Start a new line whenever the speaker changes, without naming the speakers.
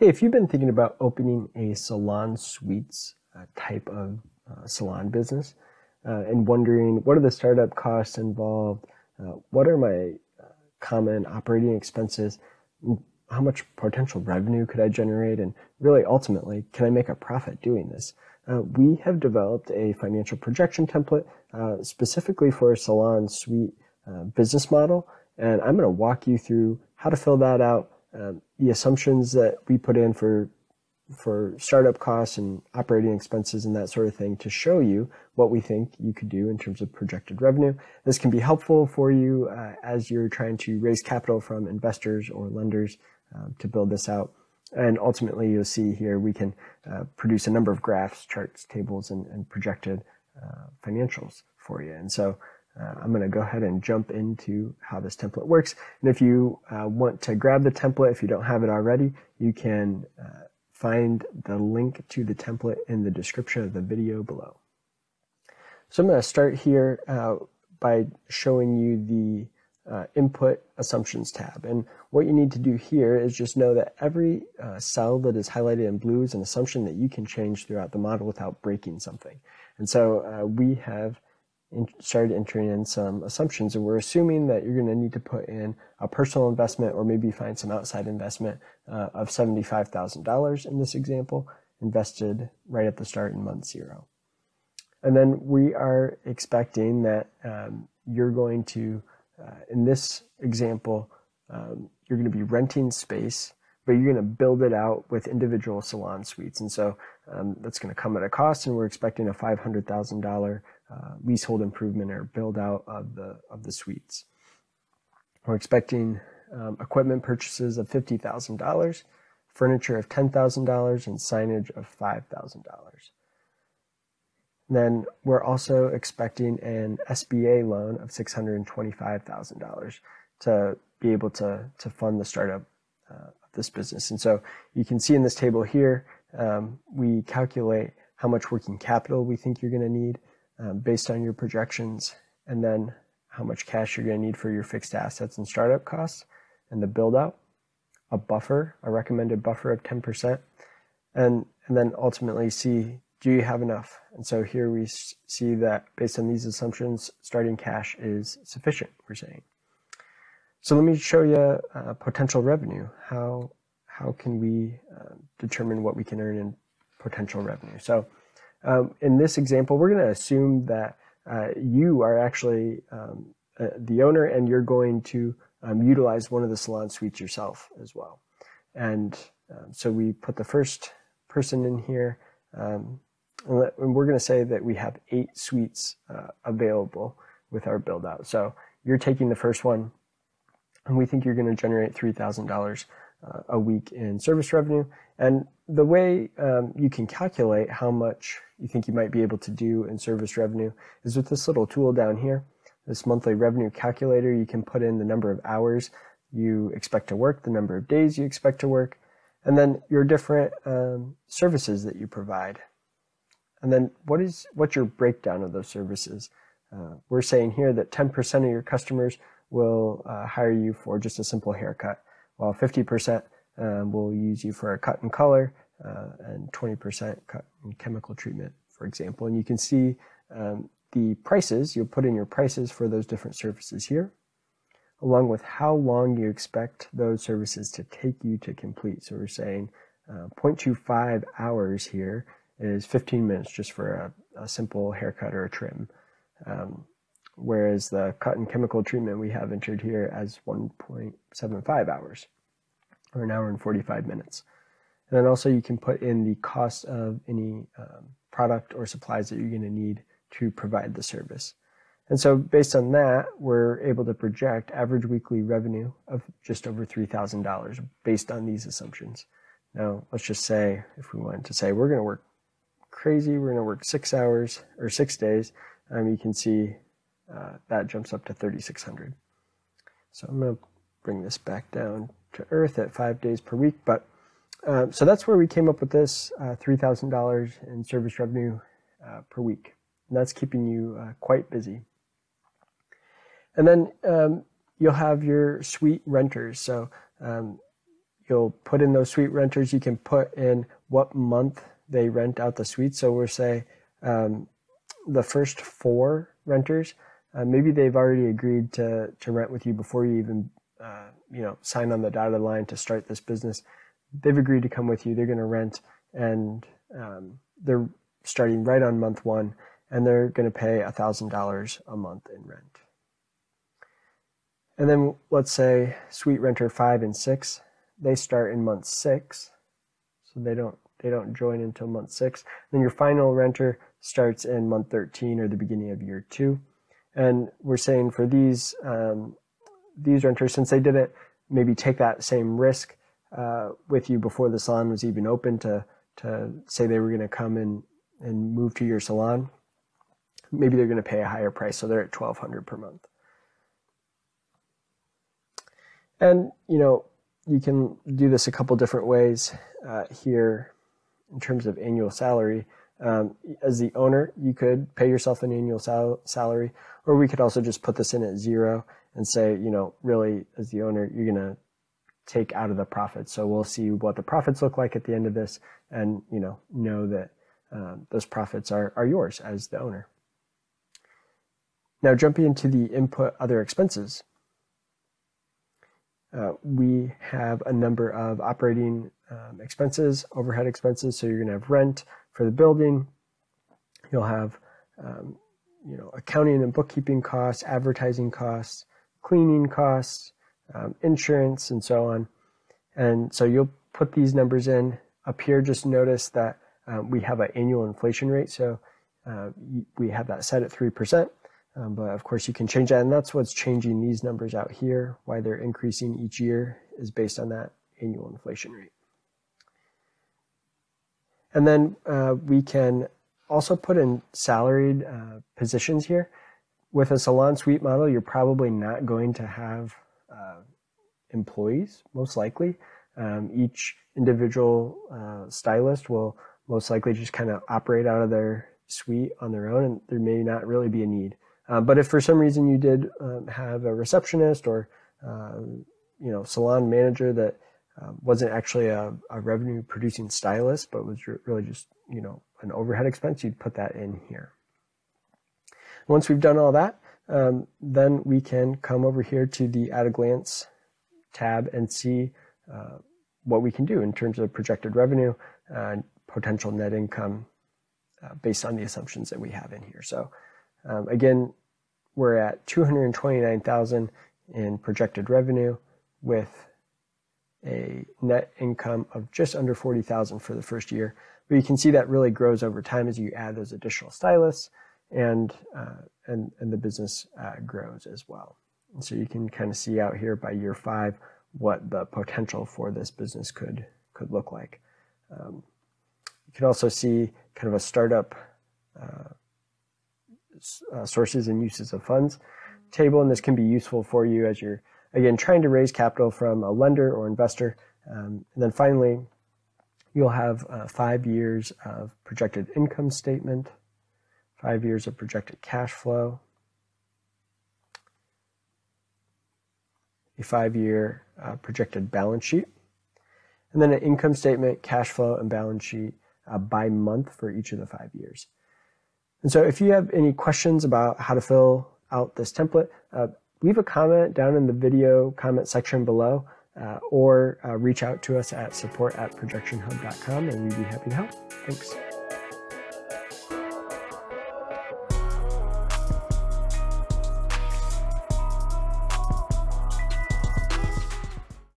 Hey, if you've been thinking about opening a Salon Suites type of salon business and wondering what are the startup costs involved, what are my common operating expenses, how much potential revenue could I generate, and really ultimately, can I make a profit doing this? We have developed a financial projection template specifically for a Salon Suite business model, and I'm going to walk you through how to fill that out, the assumptions that we put in for startup costs and operating expenses and that sort of thing to show you what we think you could do in terms of projected revenue. This can be helpful for you as you're trying to raise capital from investors or lenders to build this out. And ultimately, you'll see here we can produce a number of graphs, charts, tables, and projected financials for you. And so I'm going to go ahead and jump into how this template works. And if you want to grab the template, if you don't have it already, you can find the link to the template in the description of the video below. So I'm going to start here by showing you the Input Assumptions tab. And what you need to do here is just know that every cell that is highlighted in blue is an assumption that you can change throughout the model without breaking something. And so we have started entering in some assumptions, and we're assuming that you're going to need to put in a personal investment or maybe find some outside investment of $75,000 in this example, invested right at the start in month 0. And then we are expecting that you're going to, in this example, you're going to be renting space, but you're going to build it out with individual salon suites. And so that's going to come at a cost, and we're expecting a $500,000 leasehold improvement or build out of the suites. We're expecting equipment purchases of $50,000, furniture of $10,000, and signage of $5,000. Then we're also expecting an SBA loan of $625,000 to be able to fund the startup of this business. And so you can see in this table here, we calculate how much working capital we think you're going to need based on your projections, and then how much cash you're going to need for your fixed assets and startup costs and the build out, a buffer, a recommended buffer of 10%, and then ultimately see, do you have enough? And so here we see that based on these assumptions, starting cash is sufficient, we're saying. So let me show you potential revenue. How can we determine what we can earn in potential revenue? So in this example, we're going to assume that you are actually the owner, and you're going to utilize one of the salon suites yourself as well. And so we put the first person in here, and we're going to say that we have 8 suites available with our build out. So you're taking the first one, and we think you're going to generate $3,000 a week in service revenue. And the way you can calculate how much you think you might be able to do in service revenue is with this little tool down here, this monthly revenue calculator. You can put in the number of hours you expect to work, the number of days you expect to work, and then your different services that you provide. And then what's your breakdown of those services? We're saying here that 10% of your customers will hire you for just a simple haircut, while 50% will use you for a cut and color, and 20% cut and chemical treatment, for example. And you can see the prices. You'll put in your prices for those different services here, along with how long you expect those services to take you to complete. So we're saying 0.25 hours here is 15 minutes just for a simple haircut or a trim. Whereas the cut and chemical treatment we have entered here as 1.75 hours, or an hour and 45 minutes. And then also you can put in the cost of any product or supplies that you're going to need to provide the service. And so based on that, we're able to project average weekly revenue of just over $3,000 based on these assumptions. Now, let's just say, if we wanted to say we're going to work crazy, we're going to work 6 hours or 6 days, you can see that jumps up to $3,600. So I'm going to bring this back down to earth at 5 days per week. But so that's where we came up with this $3,000 in service revenue per week. And that's keeping you quite busy. And then you'll have your suite renters. So you you'll put in those suite renters. You can put in what month they rent out the suite. So we'll say the first 4 renters, maybe they've already agreed to rent with you before you even sign on the dotted line to start this business. They've agreed to come with you. They're going to rent, and they're starting right on month 1, and they're going to pay $1,000 a month in rent. And then let's say suite renter 5 and 6, they start in month 6, so they don't join until month 6. Then your final renter starts in month 13 or the beginning of year 2. And we're saying for these renters, since they didn't maybe take that same risk with you before the salon was even open to say they were going to come in and move to your salon, maybe they're going to pay a higher price, so they're at $1,200 per month. And, you can do this a couple different ways here in terms of annual salary. As the owner, you could pay yourself an annual salary, or we could also just put this in at 0 and say, really, as the owner, you're going to take out of the profits. So we'll see what the profits look like at the end of this, and, know that those profits are yours as the owner. Now, jumping into the input other expenses. We have a number of operating expenses, overhead expenses. So you're going to have rent for the building. You'll have, accounting and bookkeeping costs, advertising costs, cleaning costs, insurance, and so on. And so you'll put these numbers in. Up here, just notice that we have an annual inflation rate. So we have that set at 3%. But of course you can change that, and that's what's changing these numbers out here. Why they're increasing each year is based on that annual inflation rate. And then we can also put in salaried positions here. With a Salon Suite model, you're probably not going to have employees, most likely. Each individual stylist will most likely just kind of operate out of their suite on their own, and there may not really be a need. But if for some reason you did have a receptionist or salon manager that wasn't actually a revenue producing stylist, but was really just an overhead expense, you'd put that in here. Once we've done all that, then we can come over here to the at a glance tab and see what we can do in terms of projected revenue and potential net income based on the assumptions that we have in here. So again, we're at $229,000 in projected revenue with a net income of just under $40,000 for the first year. But you can see that really grows over time as you add those additional stylists, and the business grows as well. And so you can kind of see out here by year 5 what the potential for this business could look like. You can also see kind of a startup sources and uses of funds table, and this can be useful for you as you're, again, trying to raise capital from a lender or investor. And then finally, you'll have 5 years of projected income statement, 5 years of projected cash flow, a 5-year projected balance sheet, and then an income statement, cash flow, and balance sheet by month for each of the 5 years. And so if you have any questions about how to fill out this template, leave a comment down in the video comment section below, or reach out to us at support@projectionhub.com, and we'd be happy to help. Thanks.